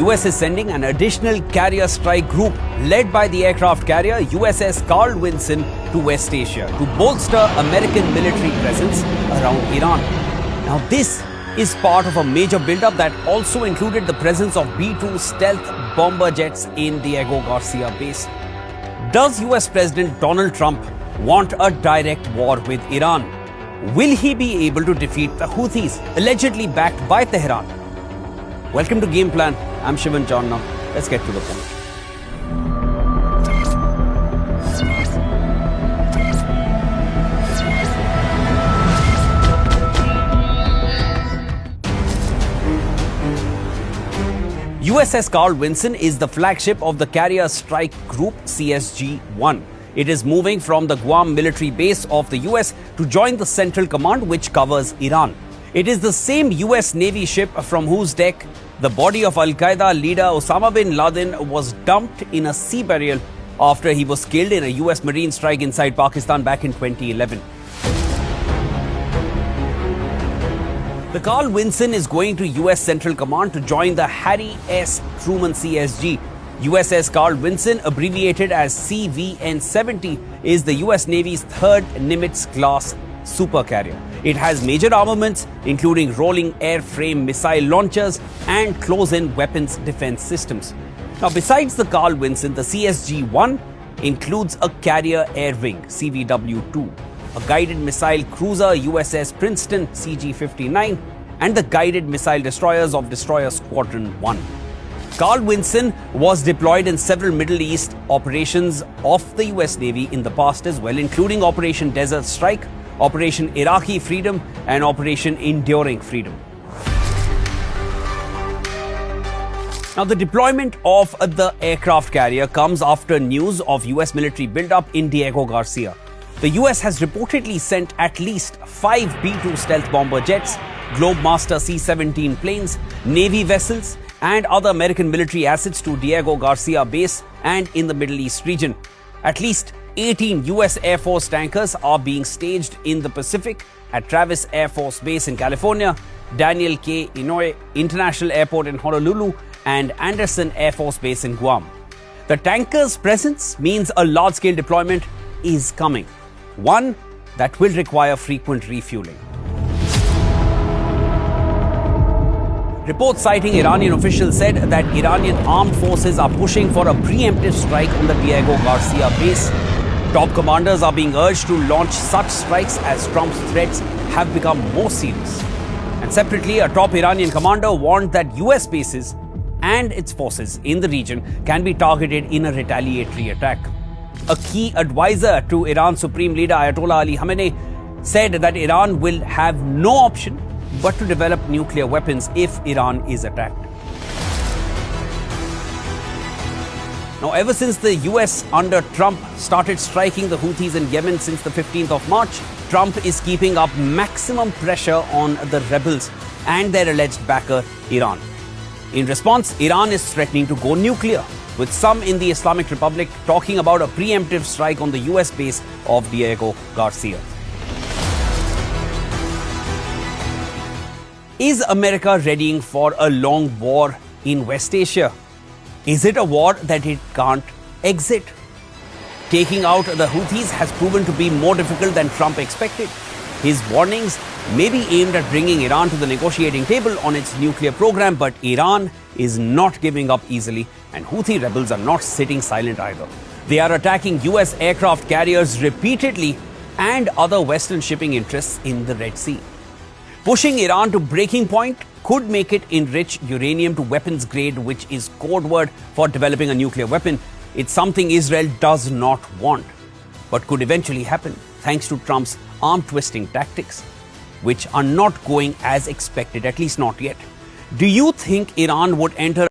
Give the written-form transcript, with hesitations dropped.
US is sending an additional carrier strike group led by the aircraft carrier USS Vinson to West Asia to bolster American military presence around Iran. Now this is part of a major buildup that also included the presence of B-2 stealth bomber jets in Diego Garcia base. Does US President Donald Trump want a direct war with Iran? Will he be able to defeat the Houthis, allegedly backed by Tehran? Welcome to Game Plan. I'm Shivan John now. Let's get to the point. USS Carl Vinson is the flagship of the Carrier Strike Group CSG-1. It is moving from the Guam military base of the US to join the Central Command, which covers Iran. It is the same US Navy ship from whose deck the body of Al-Qaeda leader Osama Bin Laden was dumped in a sea burial after he was killed in a US Marine strike inside Pakistan back in 2011. The Carl Vinson is going to US Central Command to join the Harry S. Truman CSG. USS Carl Vinson, abbreviated as CVN-70, is the US Navy's third Nimitz-class supercarrier. It has major armaments, including rolling airframe missile launchers and close-in weapons defense systems. Now, besides the Carl Vinson, the CSG-1 includes a carrier air wing, CVW-2, a guided missile cruiser, USS Princeton, CG-59, and the guided missile destroyers of Destroyer Squadron 1. Carl Vinson was deployed in several Middle East operations of the US Navy in the past as well, including Operation Desert Strike, Operation Iraqi Freedom, and Operation Enduring Freedom. Now, the deployment of the aircraft carrier comes after news of US military buildup in Diego Garcia. The US has reportedly sent at least 5 B-2 stealth bomber jets, Globemaster C-17 planes, Navy vessels, and other American military assets to Diego Garcia base and in the Middle East region. At least 18 US Air Force tankers are being staged in the Pacific at Travis Air Force Base in California, Daniel K. Inouye International Airport in Honolulu, and Anderson Air Force Base in Guam. The tankers' presence means a large-scale deployment is coming, one that will require frequent refueling. Reports citing Iranian officials said that Iranian armed forces are pushing for a preemptive strike on the Diego Garcia base. Top commanders are being urged to launch such strikes as Trump's threats have become more serious. And separately, a top Iranian commander warned that US bases and its forces in the region can be targeted in a retaliatory attack. A key advisor to Iran's Supreme Leader Ayatollah Ali Khamenei said that Iran will have no option but to develop nuclear weapons if Iran is attacked. Now, ever since the US under Trump started striking the Houthis in Yemen since the 15th of March, Trump is keeping up maximum pressure on the rebels and their alleged backer, Iran. In response, Iran is threatening to go nuclear, with some in the Islamic Republic talking about a preemptive strike on the US base of Diego Garcia. Is America readying for a long war in West Asia? Is it a war that it can't exit? Taking out the Houthis has proven to be more difficult than Trump expected. His warnings may be aimed at bringing Iran to the negotiating table on its nuclear program, but Iran is not giving up easily, and Houthi rebels are not sitting silent either. They are attacking US aircraft carriers repeatedly and other Western shipping interests in the Red Sea. Pushing Iran to breaking point could make it enrich uranium to weapons grade, which is code word for developing a nuclear weapon. It's something Israel does not want, but could eventually happen thanks to Trump's arm-twisting tactics, which are not going as expected, at least not yet. Do you think Iran would enter